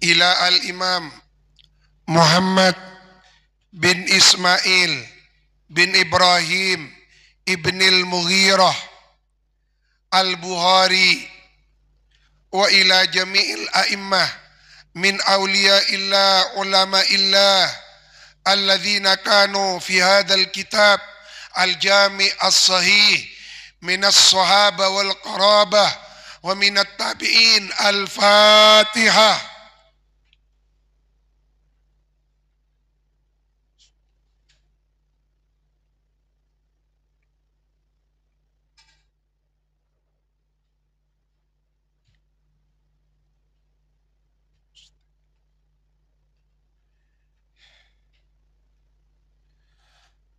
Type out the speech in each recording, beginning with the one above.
ila al-imam Muhammad bin Ismail bin Ibrahim ibn al-Mughirah al-Bukhari wa ila jami'il a'immah min awliya'illah ulama'illah alladzina kanu fi hadzal kitab al-jami' as-sahih min as-sahaba wal qarabah wa min at-tabi'in. Al-Fatihah.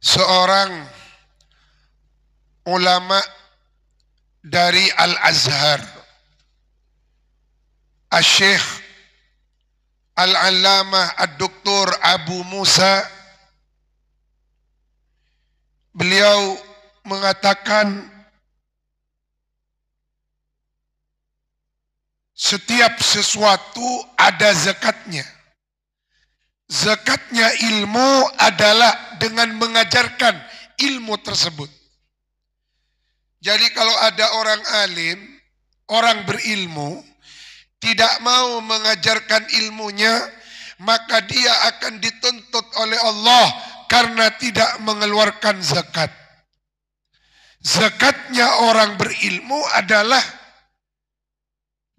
Seorang ulama dari Al-Azhar, Asy-Syaikh Al-Allamah Ad-Doktor Abu Musa, beliau mengatakan setiap sesuatu ada zakatnya. Zakatnya ilmu adalah dengan mengajarkan ilmu tersebut. Jadi kalau ada orang alim, orang berilmu, tidak mau mengajarkan ilmunya, maka dia akan dituntut oleh Allah karena tidak mengeluarkan zakat. Zakatnya orang berilmu adalah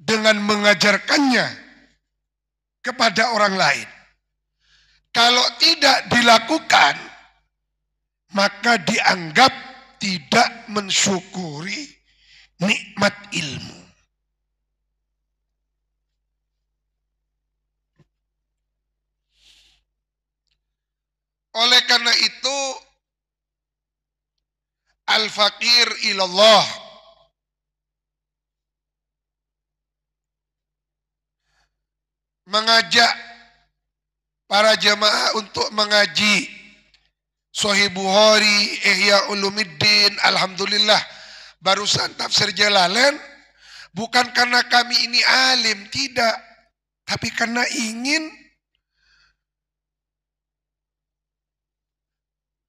dengan mengajarkannya kepada orang lain. Kalau tidak dilakukan, maka dianggap tidak mensyukuri nikmat ilmu. Oleh karena itu, al-faqir ilallah, mengajak para jamaah untuk mengaji Sahih Bukhari, Ihya Ulumuddin. Alhamdulillah, barusan tafsir Jalalain, bukan karena kami ini alim, tidak, tapi karena ingin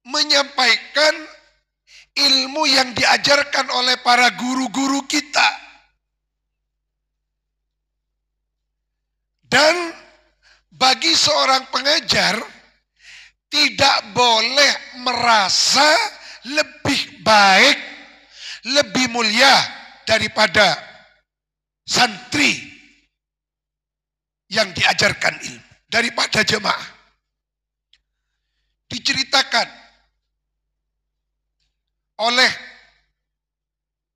menyampaikan ilmu yang diajarkan oleh para guru-guru kita. Dan bagi seorang pengajar, tidak boleh merasa lebih baik, lebih mulia daripada santri yang diajarkan ilmu, daripada jemaah. Diceritakan oleh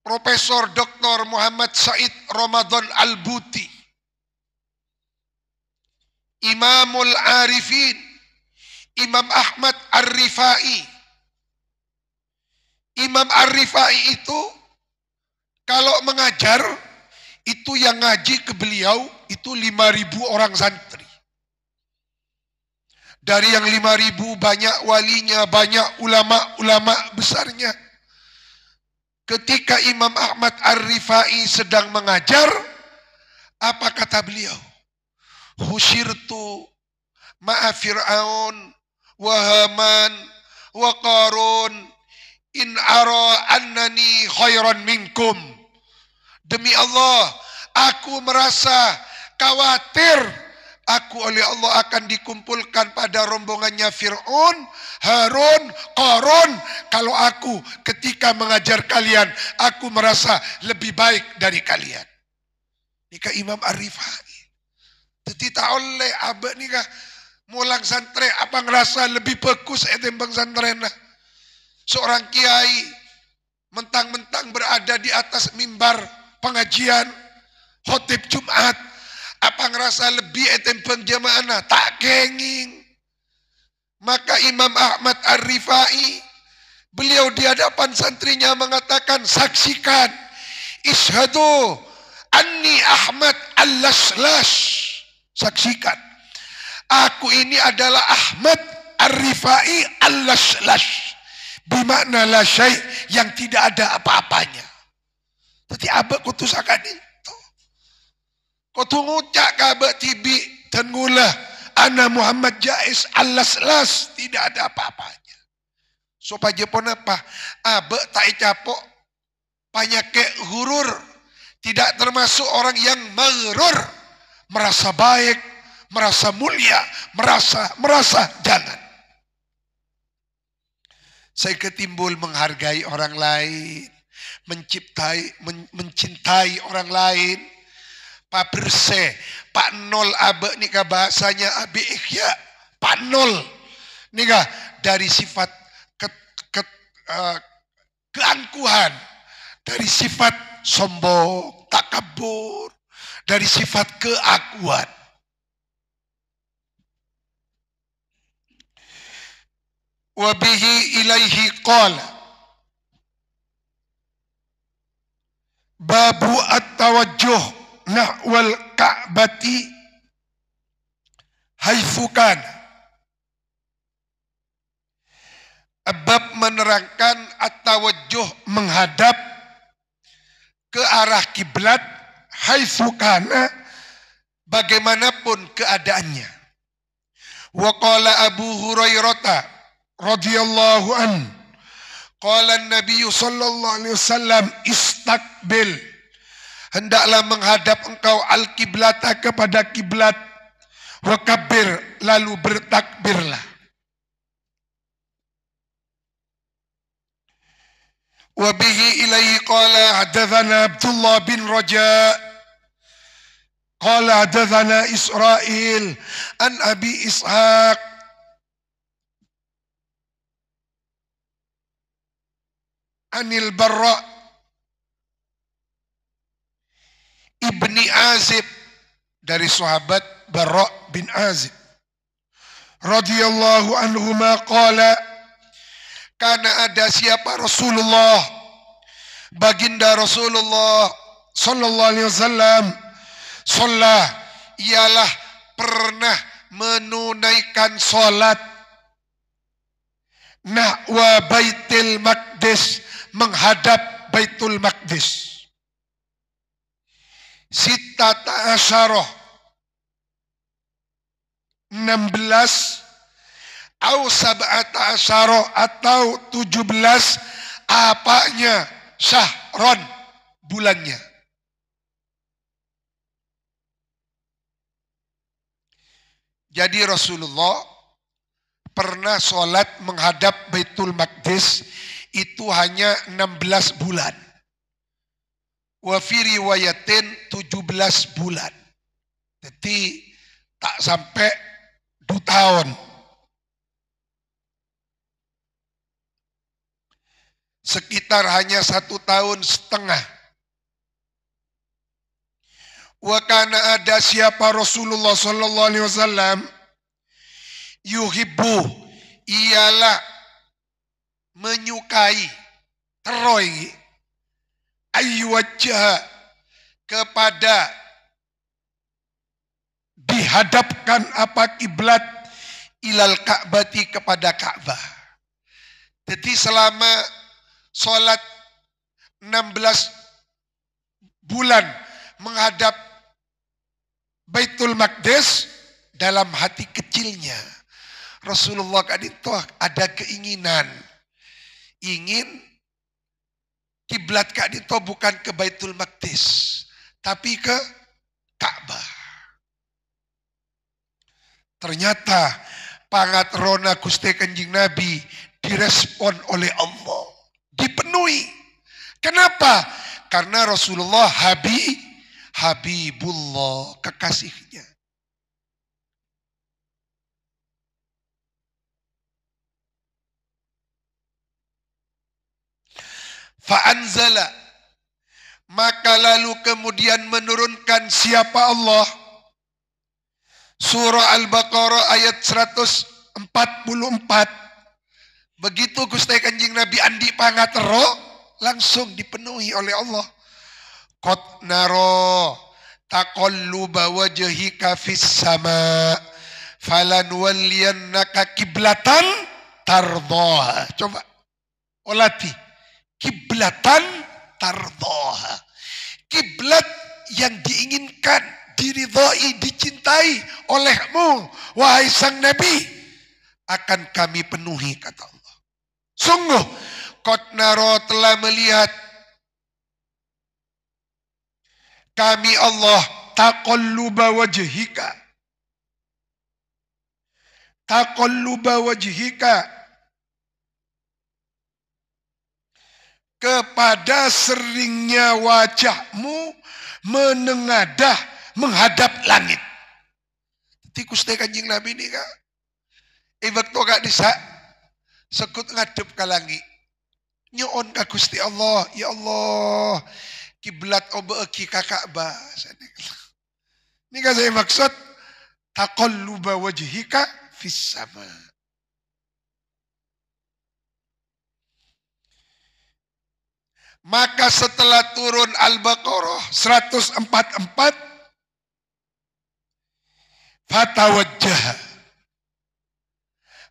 Profesor Dr. Muhammad Said Ramadan Al-Buti, Imamul Arifin, Imam Ahmad Ar-Rifai. Imam Ar-Rifai itu kalau mengajar, itu yang ngaji ke beliau itu 5.000 orang santri. Dari yang 5.000 banyak walinya, banyak ulama-ulama besarnya. Ketika Imam Ahmad Ar-Rifai sedang mengajar, apa kata beliau? Husyirtu ma'a Fir'aun wa Haman wa Qarun in ara annani khairan minkum. Demi Allah, aku merasa khawatir aku oleh Allah akan dikumpulkan pada rombongannya Fir'aun, Harun, Qarun. Kalau aku ketika mengajar kalian, aku merasa lebih baik dari kalian. Nikah Imam Ar-Rifai. Tidak oleh abah nikah mulang santri apa ngerasa lebih bagus etimbang santren lah. Seorang kiai mentang-mentang berada di atas mimbar pengajian khotib Jumat, apa ngerasa lebih etimbang jamaah? Tak kenging. Maka Imam Ahmad Ar-Rifai, beliau di hadapan santrinya mengatakan, saksikan, ishadu anni Ahmad al-Laslas. Saksikan, aku ini adalah Ahmad Ar-Rifai al-Laslas. Bimakna la syai', yang tidak ada apa-apanya. Jadi abah kutusakan itu. Kau ngucak kabak tibi Dan ngulah ana Muhammad Jais alas-las, tidak ada apa-apanya. Supaya pun apa? Abe tak capok panyake hurur, tidak termasuk orang yang maghrur, merasa baik, merasa mulia, merasa jangan. Saya ketimbul menghargai orang lain, mencintai orang lain. Pak Berse, Pak Nol abe nika bahasanya abi ikhya, Pak Nol nika dari sifat keangkuhan, dari sifat sombong, takabur, dari sifat keakuan. Wabihi ilaihi qala babu at-tawajjuh nahwal ka'bati haitsu kana. Bab menerangkan at-tawajjuh menghadap ke arah kiblat haitsu kana bagaimanapun keadaannya. Wa qala Abu Hurairah radhiyallahu an qala an-nabiy sallallahu alaihi wasallam istaqbil, hendaklah menghadap engkau al-kiblata kepada kiblat, wa kabbir, lalu bertakbirlah. Wa bihi ilaihi qala hadatsana Abdullah bin Raja qala hadatsana Israil an Abi Ishaq Anil Barra ibni Azib, dari sahabat Barra bin Azib radhiyallahu anhuma qala, karena ada siapa Rasulullah, baginda Rasulullah sallallahu alaihi wasallam, sholat, ialah pernah menunaikan salat nahwa Baitul Maqdis, menghadap Baitul Maqdis, sittata asyarah, 16, au sab'ata asyarah, atau 17, apanya? Syahron, bulannya. Jadi Rasulullah pernah sholat menghadap Baitul Maqdis itu hanya 16 bulan. Wa fi riwayatin 17 bulan. Jadi tak sampai 2 tahun. Sekitar hanya 1 tahun setengah. Wa kana ada siapa Rasulullah sallallahu alaihi wasallam yuhibbu, ialah menyukai, teroi, ayyuwajjah, kepada dihadapkan apa kiblat, ilal Ka'bati, kepada Ka'bah. Jadi selama sholat 16 bulan menghadap Baitul Maqdis, dalam hati kecilnya Rasulullah kan itu ada keinginan, ingin kiblat kan itu bukan ke Baitul Maqdis tapi ke Ka'bah. Ternyata pangat rona Gusti Kanjeng Nabi direspon oleh Allah, dipenuhi. Kenapa? Karena Rasulullah Habibullah, kekasihnya. Fa'anzala, maka lalu kemudian menurunkan siapa Allah, surah Al-Baqarah ayat 144. Begitu Gusti Kanjeng Nabi andi pangatero, langsung dipenuhi oleh Allah. Qad naro taqalluba wajhika fis sama falanwalliyannaka kiblatan tardhaha. Coba olati, kiblatan tardhaha, kiblat yang diinginkan, diridhoi, dicintai olehmu, wahai sang Nabi, akan kami penuhi, kata Allah. Sungguh, qad nara telah melihat kami Allah taqalluba wajhika. Taqalluba wajhika. Kepada seringnya wajahmu menengadah menghadap langit. Tikus teh Kanjeng Nabi ni kak. Waktu kak disa sekut ngadep ka langit. Nyoon ka Gusti Allah, ya Allah, kiblat obe ki ka Ka'bah. Ini kan saya maksud taqalluba wajhika fis sama. Maka setelah turun Al-Baqarah 144, fatawajjah,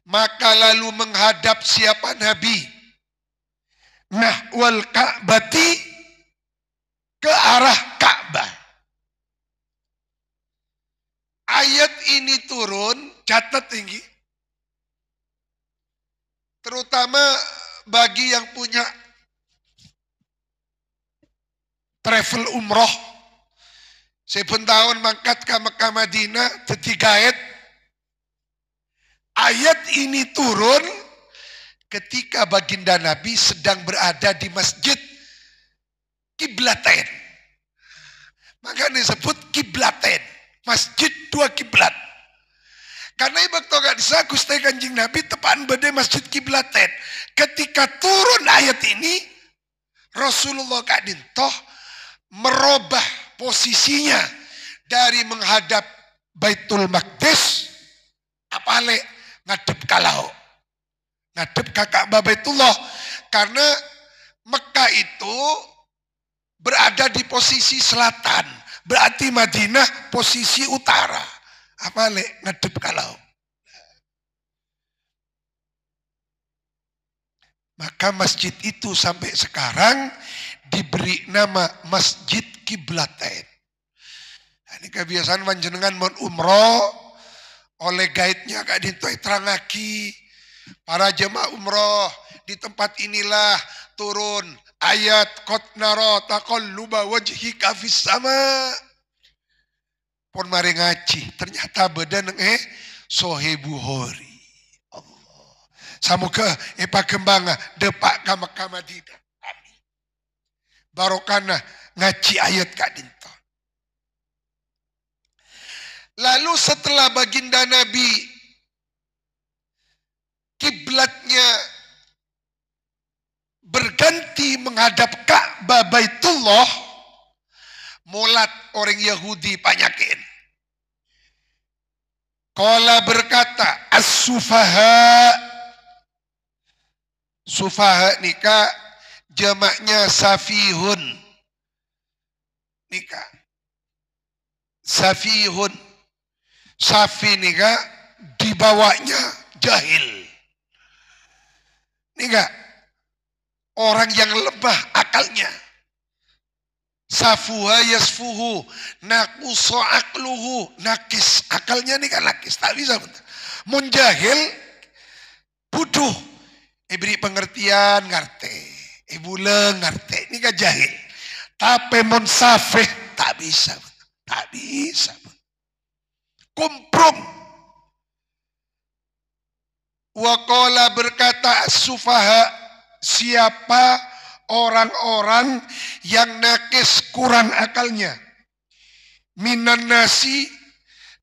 maka lalu menghadap siapa Nabi? Nahwal Ka'bati, ke arah Ka'bah. Ayat ini turun, catat tinggi, terutama bagi yang punya travel umroh. Saya pun tahun mangkat ke Mekah Madinah, ketiga ayat ini turun ketika baginda Nabi sedang berada di masjid Kiblatain. Maka disebut Kiblatain, masjid dua kiblat. Karena ibak toga disa Gusti Kanjeng Nabi tepaan bade masjid Kiblatain. Ketika turun ayat ini, Rasulullah kadintoh merubah posisinya dari menghadap Baitul Maqdis apale ngadep ka laut, ngadep ka Ka'bah Baitullah, karena Mekah itu berada di posisi selatan, berarti Madinah posisi utara, apale ngadep ka laut. Maka masjid itu sampai sekarang diberi nama Masjid Kiblatain. Nah, ini kebiasaan panjenengan mon umroh oleh guide-nya Kak Dinto terangaki para jemaah umroh di tempat inilah turun ayat qad nara taqalluba wajhika fis sama. Pun mari ngaji, ternyata badan Sahih Bukhari. Samuka epa kembanga depak ka Mekah Madinah. Barokana ngaji ayat Kak Dinto. Lalu setelah baginda Nabi kiblatnya berganti menghadap Ka'bah Baitullah, mulat orang Yahudi panyakin. Qala berkata as-sufaha. Sufaha nikah jamaknya safihun. Nikah safihun. Safi nikah dibawanya jahil. Nikah orang yang lemah akalnya. Safuha yasfuhu naqusa aqluhu, nakis akalnya nikah nakis, tak bisa bentar. Mun jahil bodoh. Beri pengertian ngarte, ibule ngarte, ini kan jahil. Tapi mon safeh tak bisa, tak bisa. Kumprum. Waqala berkata sufaha, siapa orang-orang yang nakis kurang akalnya. Minan nasi,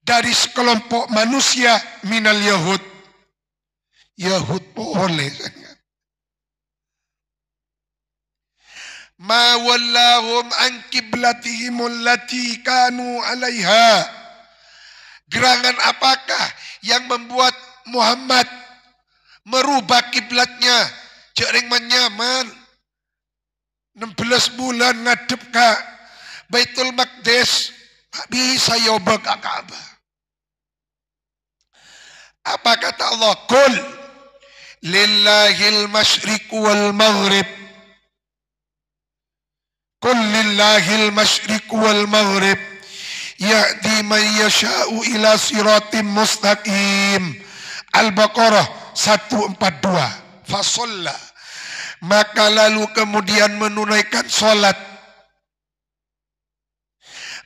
dari sekelompok manusia, minal Yahud. Yahud boleh. Ma wallahum an qiblatihim allati kanu 'alaiha. Gerangan apakah yang membuat Muhammad merubah kiblatnya? Jering menyaman 16 bulan ngadep ka Baitul Maqdis, tak bisa yoba ka Ka'bah. Apa kata Allah? Qul lillahil masyriq wal maghrib. Qul lillahil masyriq wal maghrib. ya'di man yasha'u ila siratim mustaqim. Al-Baqarah 142. Fasolla, maka lalu kemudian menunaikan solat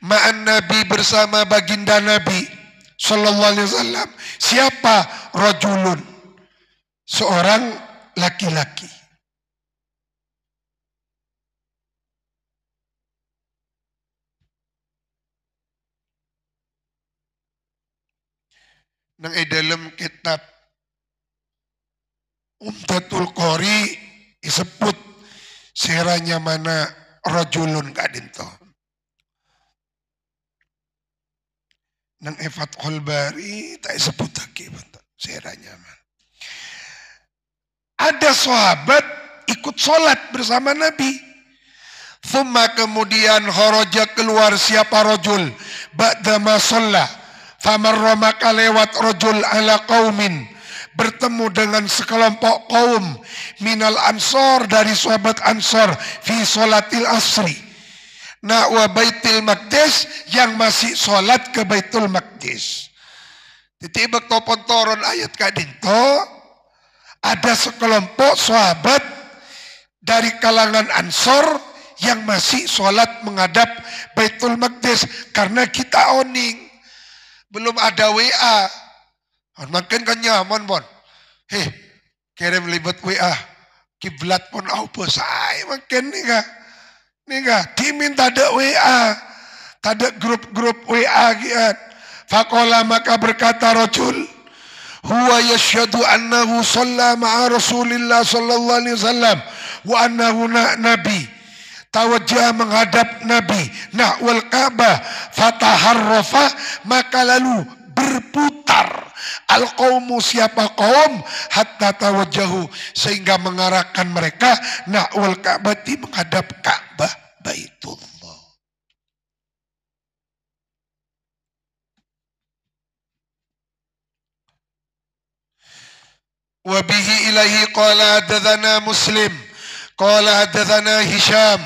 ma'an Nabi, bersama baginda Nabi sallallahu alaihi wasallam. Siapa? Rajulun, seorang laki-laki. Nang dalam kitab Umdatul Qori disebut seranya mana rajulun kadinto. Nang Fathul Bari tak disebut lagi seranya mana. Ada sahabat ikut sholat bersama Nabi. Thumma, kemudian kharaja, keluar siapa rajul ba'da ma shalla. Famarra, maka lewat rajul ala qaumin, bertemu dengan sekelompok kaum minal ansor, dari sahabat ansor, fi sholatil asri, nahwa baitul maqdis, yang masih sholat ke baitul maqdis. Titibak topon toron ayat kadinto, ada sekelompok sahabat dari kalangan ansor yang masih sholat menghadap baitul maqdis, karena kita oning belum ada WA. Makin kan nyaman bon. Kirim libat WA. Kiblat pun apa saya makin nih ga. Diminta ada WA. Ada grup-grup WA gian. Faqala, maka berkata rajul, huwa yashhadu annahu shalla ma'a Rasulillah sallallahu alaihi wasallam wa annahu nabi. Tawajjah, menghadap Nabi, nahwal Ka'bah, fataharrafa, maka lalu berputar al-qaumu, siapa kaum, hatta tawajjahu, sehingga mengarahkan mereka nahwal Ka'bah, menghadap Ka'bah Baitullah. Wa bihi ilaihi qala hadatsana Muslim qala hadatsana Hisham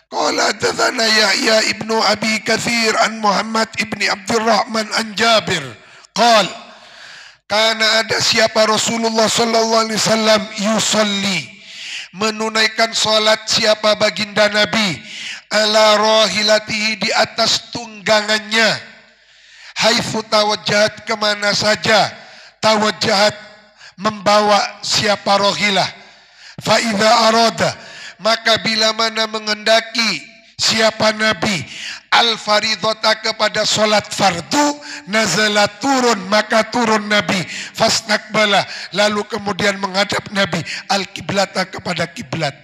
qala hadatsana Yahya ibnu Abi Katsir an Muhammad ibni Abdurrahman an Jabir qala, karena ada siapa Rasulullah sallallahu alaihi wasallam yusalli, menunaikan salat siapa baginda Nabi, ala rahilatihi, di atas tunggangannya, haitsu tawajjahat, kemana saja tawajjahat, membawa siapa rohilah. Fa'idha arada, maka bila mana menghendaki siapa Nabi al-faridhata, kepada solat fardu, nazala, turun, maka turun Nabi, fastakbala, lalu kemudian menghadap Nabi al-kiblata, kepada kiblat.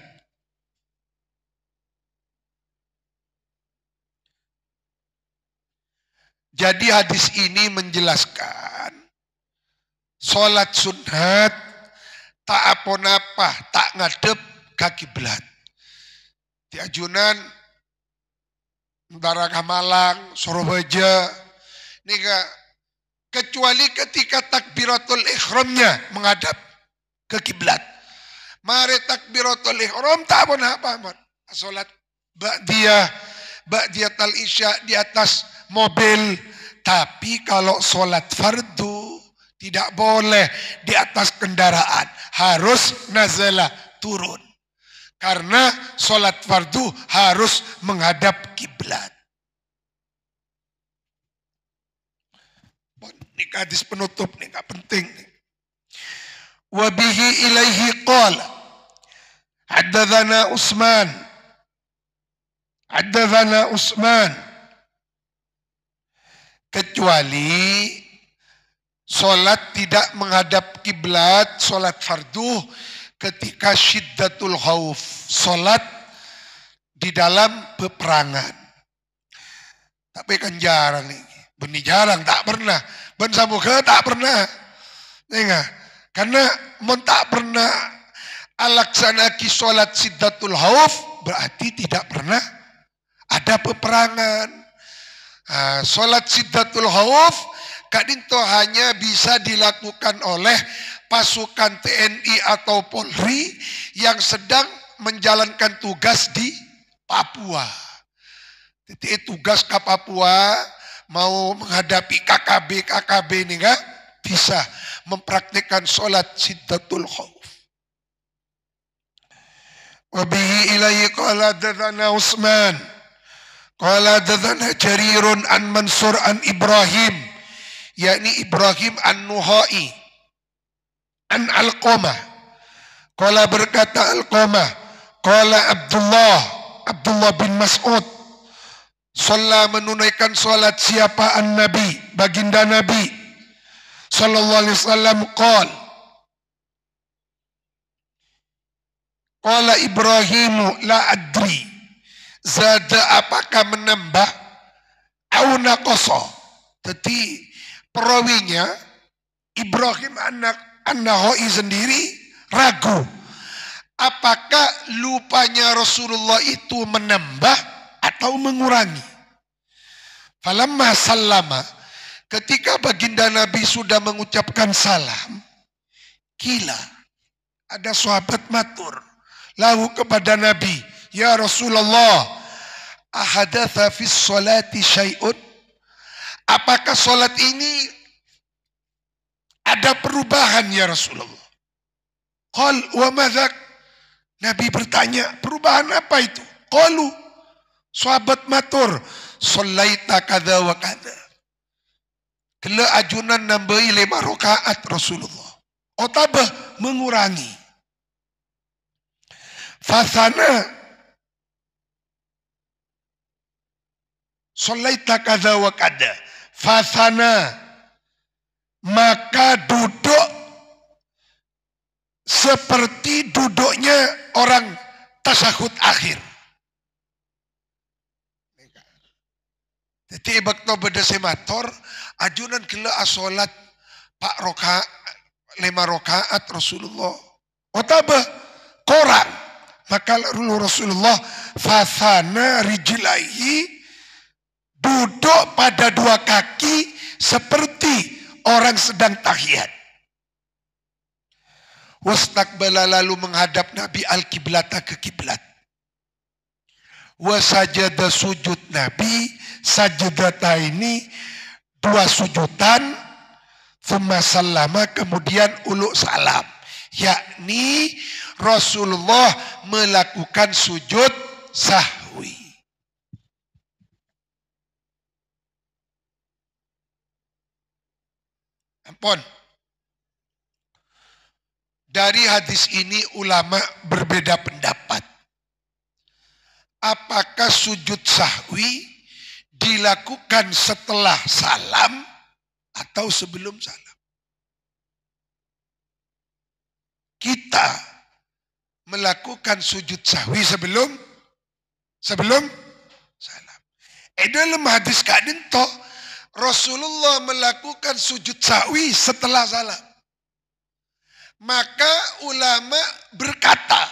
Jadi hadis ini menjelaskan solat sunat tak apa-apa, tak ngadep ke kiblat. Di ajunan Antara Malang, Surabaya, nika, kecuali ketika takbiratul ihramnya menghadap ke kiblat. Mari takbiratul ihram tak apa-apa. Salat ba'diyatul isya di atas mobil. Tapi kalau salat fardu tidak boleh di atas kendaraan, harus nazala, turun. Karena sholat fardu harus menghadap kiblat. Ini hadis penutup, ini gak penting. Wabihi ilaihi qala haddatsana Utsman, kecuali sholat tidak menghadap kiblat, sholat fardu ketika syiddatul khauf, sholat di dalam peperangan. Tapi kan jarang nih, benih jarang, tak pernah. Ben samuka tak pernah. Nengah, karena mon tak pernah alaksanaki sholat syiddatul khauf, berarti tidak pernah ada peperangan. Sholat syiddatul khauf kadinto hanya bisa dilakukan oleh pasukan TNI atau Polri yang sedang menjalankan tugas di Papua. Jadi tugas ke Papua mau menghadapi KKB ini enggak bisa mempraktikkan sholat siddatul khauf. Wabihi ilaihi qala hadatsana Utsman qala hadatsana Jarirun an Mansur an Ibrahim, yakni Ibrahim an-Nuhai an Alqamah. Qala berkata Alqamah, qala Abdullah bin Mas'ud, shalla menunaikan salat siapa an-Nabi, baginda Nabi sallallahu alaihi wasallam, qala Ibrahimu la adri, zada apakah menambah au naqasa. Jadi perawinya Ibrahim an-Nakhai sendiri ragu apakah lupanya Rasulullah itu menambah atau mengurangi. Falamma sallama, ketika baginda Nabi sudah mengucapkan salam, kila, ada sahabat matur lahu kepada Nabi, ya Rasulullah, ahadatha fis salati syai'un, apakah salat ini ada perubahan ya Rasulullah? Qal wa madzak, Nabi bertanya, perubahan apa itu? Qalu, sahabat matur, shallaita kadza wa kadza, kela ajunan nambahi 5 rakaat Rasulullah, otabah mengurangi. Fasana, shallaita kadza wa kadza, fasana, maka duduk seperti duduknya orang tasyahud akhir. Jadi bakto beda semator ajunan kela asolat pak rokaat 5 rakaat Rasulullah. Otabah korang, maka Rasulullah fasana rijlaihi, duduk pada 2 kaki seperti orang sedang tahiyat. Wastaqbala, lalu menghadap Nabi al-kiblata, ke kiblat. Wasajada, sujud Nabi, sajadata ini 2 sujudan, thumma sallama, kemudian uluk salam, yakni Rasulullah melakukan sujud sahwi. Ampun. Dari hadis ini ulama berbeda pendapat. Apakah sujud sahwi dilakukan setelah salam atau sebelum salam? Kita melakukan sujud sahwi sebelum salam. Dalam hadis kadin toh Rasulullah melakukan sujud sahwi setelah salam. Maka ulama berkata,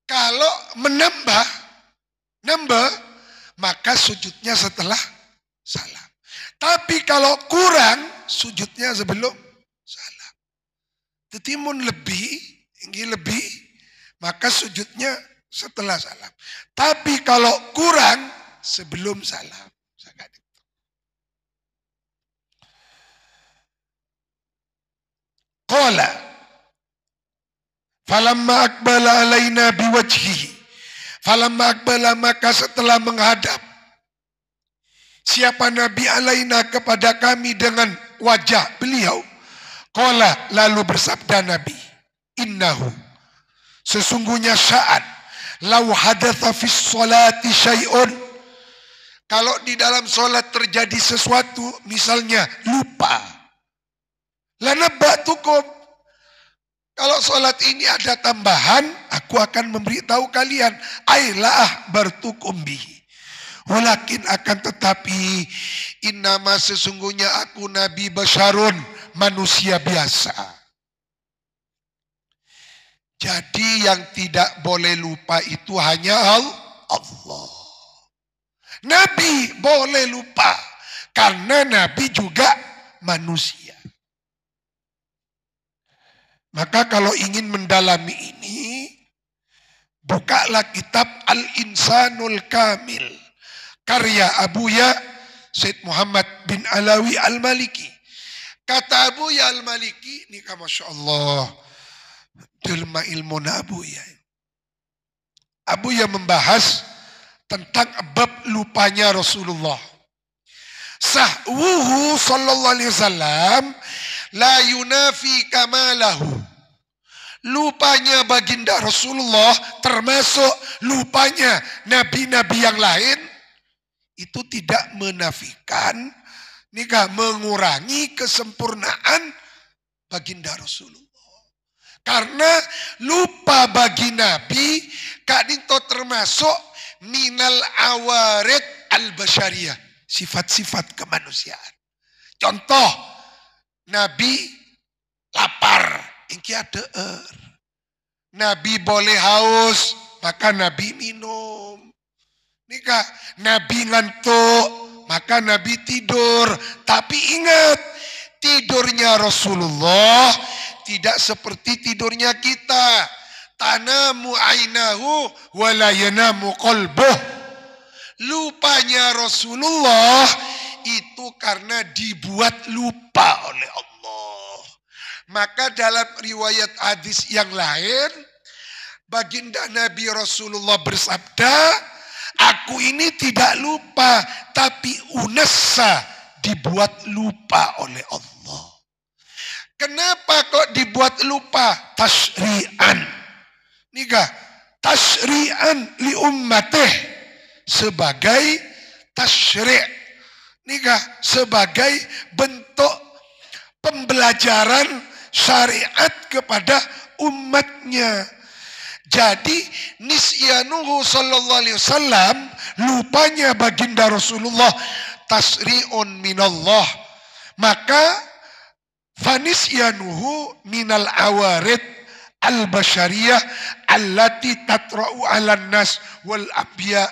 kalau menambah, maka sujudnya setelah salam. Tapi kalau kurang, sujudnya sebelum salam. Tetimun lebih, maka sujudnya setelah salam. Tapi kalau kurang, sebelum salam. Qala falamma aqbala alaina biwajhihi, falamma aqbala, maka setelah menghadap siapa Nabi alaina kepada kami dengan wajah beliau, qala, lalu bersabda Nabi, innahu, sesungguhnya saat law hadatha fis salati syai'un, kalau di dalam salat terjadi sesuatu, misalnya lupa, lanabatukum, kalau sholat ini ada tambahan, aku akan memberitahu kalian. Ailah bartukum bihi. Walakin, akan tetapi, innama, sesungguhnya aku Nabi basyarun, manusia biasa. Jadi yang tidak boleh lupa itu hanya Allah. Nabi boleh lupa, karena Nabi juga manusia. Maka kalau ingin mendalami ini, bukalah kitab Al-Insanul Kamil, karya Abuya Said Muhammad bin Alawi Al-Maliki. Kata Abuya Al-Maliki, ini Masya Allah, delma ilmu Abuya. Abuya membahas tentang bab lupanya Rasulullah. Sahwuhu sallallahu alaihi wasallam la yunafi kamalahu. Lupanya baginda Rasulullah termasuk lupanya nabi-nabi yang lain itu tidak menafikan, mengurangi kesempurnaan baginda Rasulullah. Karena lupa bagi nabi kadinto termasuk minal awarid al-basyariyah, sifat-sifat kemanusiaan. Contoh, nabi lapar, ingki ada nabi boleh haus, maka nabi minum. Nikah, nabi ngantuk, maka nabi tidur. Tapi ingat, tidurnya Rasulullah tidak seperti tidurnya kita. Tanamu ainahu wala yanamu qalbuh. Lupanya Rasulullah itu karena dibuat lupa oleh Allah. Maka dalam riwayat hadis yang lain, baginda Nabi Rasulullah bersabda, aku ini tidak lupa, tapi unassa, dibuat lupa oleh Allah. Kenapa kok dibuat lupa? Tasyri'an. Nikah, tasyri'an li ummatih, sebagai tasyri'. Nikah, sebagai bentuk pembelajaran syariat kepada umatnya. Jadi nisyanuhu sallallahu alaihi wasallam, lupanya baginda Rasulullah tasri'un minallah. Maka fanisyanuhu minal awarid al-basyariyah allati tatra'u 'alan nas wal anbiya.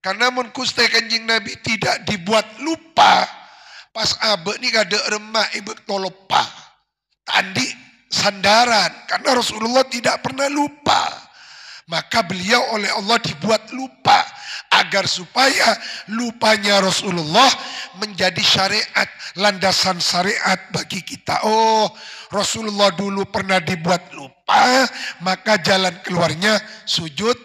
Karena mun kuste kanjing Nabi tidak dibuat lupa, pas abe ni kada remah ibu tolopa. Tandi sandaran, karena Rasulullah tidak pernah lupa. Maka beliau oleh Allah dibuat lupa, agar supaya lupanya Rasulullah menjadi syariat, landasan syariat bagi kita. Oh, Rasulullah dulu pernah dibuat lupa, maka jalan keluarnya sujud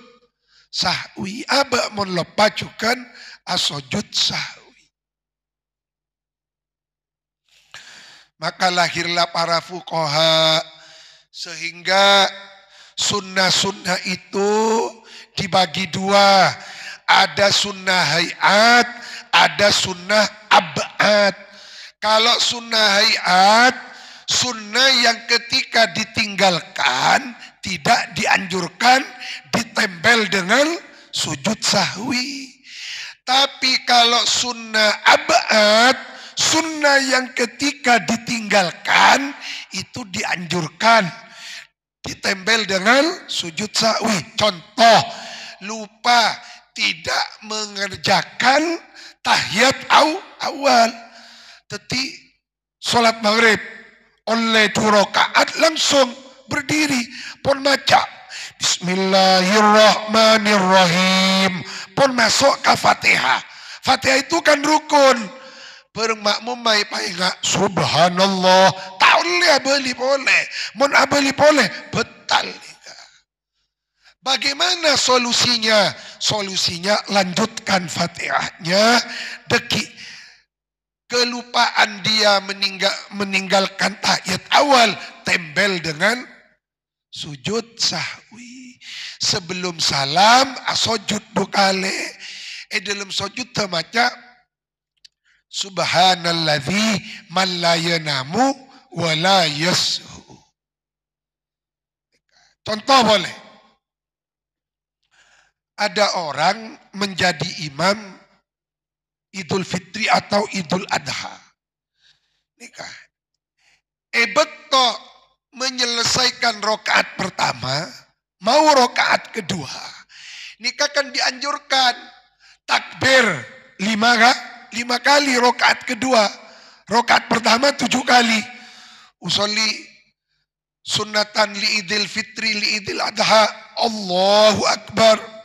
sahwi. Aba mon lepacukan asujud sahwi. Maka lahirlah para fuqaha, sehingga sunnah-sunnah itu dibagi dua. Ada sunnah hayat, ada sunnah ab'ad. Kalau sunnah hayat, sunnah yang ketika ditinggalkan tidak dianjurkan ditempel dengan sujud sahwi. Tapi kalau sunnah ab'ad, sunnah yang ketika ditinggalkan itu dianjurkan ditempel dengan sujud sahwi. Contoh, lupa tidak mengerjakan tahiyat awal. Teti sholat maghrib oleh 2 rakaat langsung berdiri pun baca Bismillahirrahmanirrahim pun masuk ke Fatihah. Fatihah itu kan rukun. Perang makmum mai painga subhanallah. Taulih abeli boleh. Mun abeli boleh betal. Bagaimana solusinya? Solusinya lanjutkan Fatihahnya. Deki kelupaan dia meninggalkan tahiyat awal, tempel dengan sujud sahwi. Sebelum salam asujud bukale. Dalam sujud termaca subhanalladzi man la yanamu wa la yashu. Contoh boleh. Ada orang menjadi imam Idul Fitri atau Idul Adha. Nikah. Beto menyelesaikan rokaat pertama, mau rokaat kedua. Nikah kan dianjurkan takbir 5 kali rokaat kedua. Rokaat pertama 7 kali. Usolli sunnatan li Idul Fitri li Idul Adha. Allahu Akbar.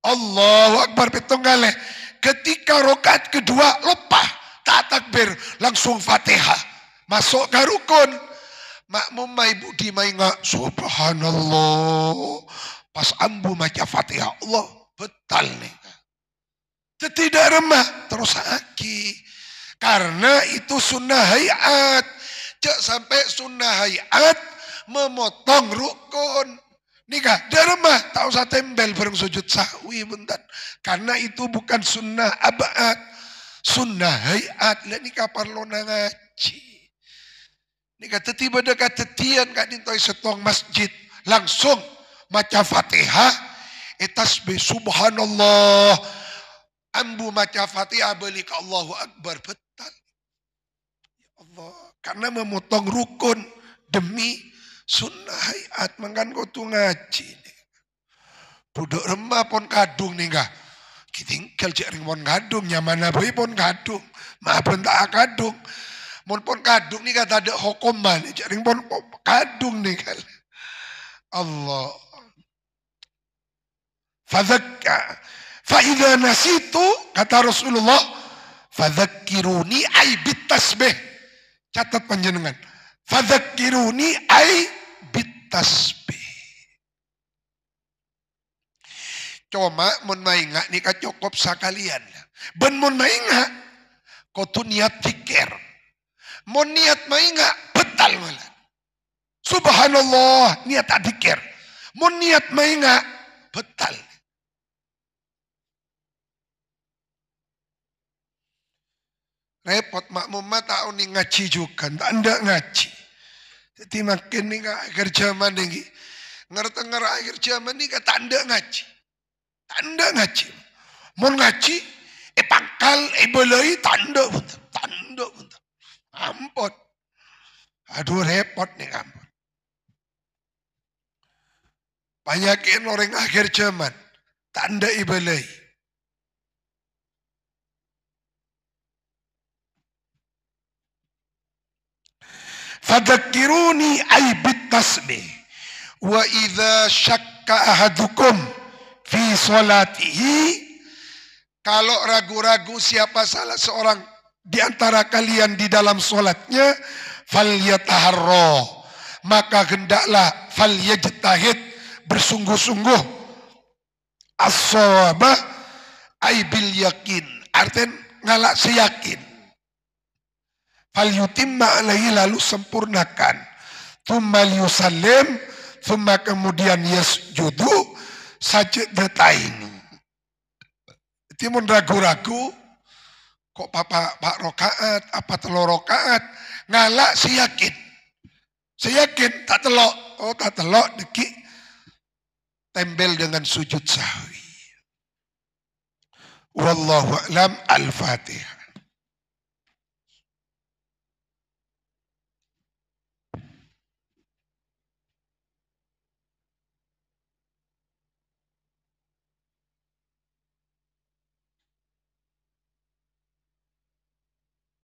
Allahu Akbar petong kali. ketika rakaat kedua lupa tak takbir langsung Fatihah masuk ke rukun. Makmum mai budi mai ngak subhanallah pas ambu maca Fatihah Allah betal nih. Tidak remah terus aki karena itu sunnah hayat. Cek sampai sunnah hayat memotong rukun. Nikah, dermah tak usah tembel bareng sujud sahwi bentar. Karena itu bukan sunnah abad, sunnah hayat. Lah nikah perlu ngaji. Nikah tiba dekat tetian kak dintoi setong masjid langsung maca Fatihah, tasbih subhanallah. Ambu maca Fatihah balik Allahu Akbar betal. Ya Allah, karena memotong rukun demi sunnah hayat. Mangkan kau tu ngaji nih. Budak remah pon kadung nih kah. Kitinggal cek ring pon kadung. Nyaman apa pon kadung. Maaf tak kadung. Mon pon kadung nih kata ada hukuman. Cek ring pon kadung nih kan. Allah. Fadzakka. Fa'idha nasitu. Kata Rasulullah. Fadzakiruni aibit tasbih. Catat panjenengan. Fadzakiruni tasbih. Cuma mun maingat nika cukup sakalian. Ben mun maingat kau tu niat tikir. Mun niat maingat betal malah. Subhanallah niat tak tikir. Mun niat maingat betal. Repot makmum tahu ni ngaji juga, tak ada ngaji. Jadi makin ni akhir zaman ni, ngerti akhir zaman ni tanda ngaji, tanda ngaji. Mau ngaji, pangkal, belai tanda pun, ampun. Aduh repot ni ampun. Banyakin orang akhir zaman, tanda belai. Fadzakiruni aibit tasbih wa idza syakka ahadukum fi salatihi. Kalau ragu-ragu siapa salah seorang di antara kalian di dalam salatnya, falyataharra, maka hendaklah falyajtahid, bersungguh-sungguh, as-shawaba aibil yakin, artinya ngalak seyakin. Falyutimma alaihi, lalu sempurnakan. Tsumma yusallim, tsumma kemudian yasjudu sajdatain. Timun ragu-ragu, kok pak rokaat, apa telur rokaat, ngalak seyakin. Seyakin, tak telok. Oh tak telok, deki tembel dengan sujud sahwi. Wallahu a'lam. Al-Fatihah.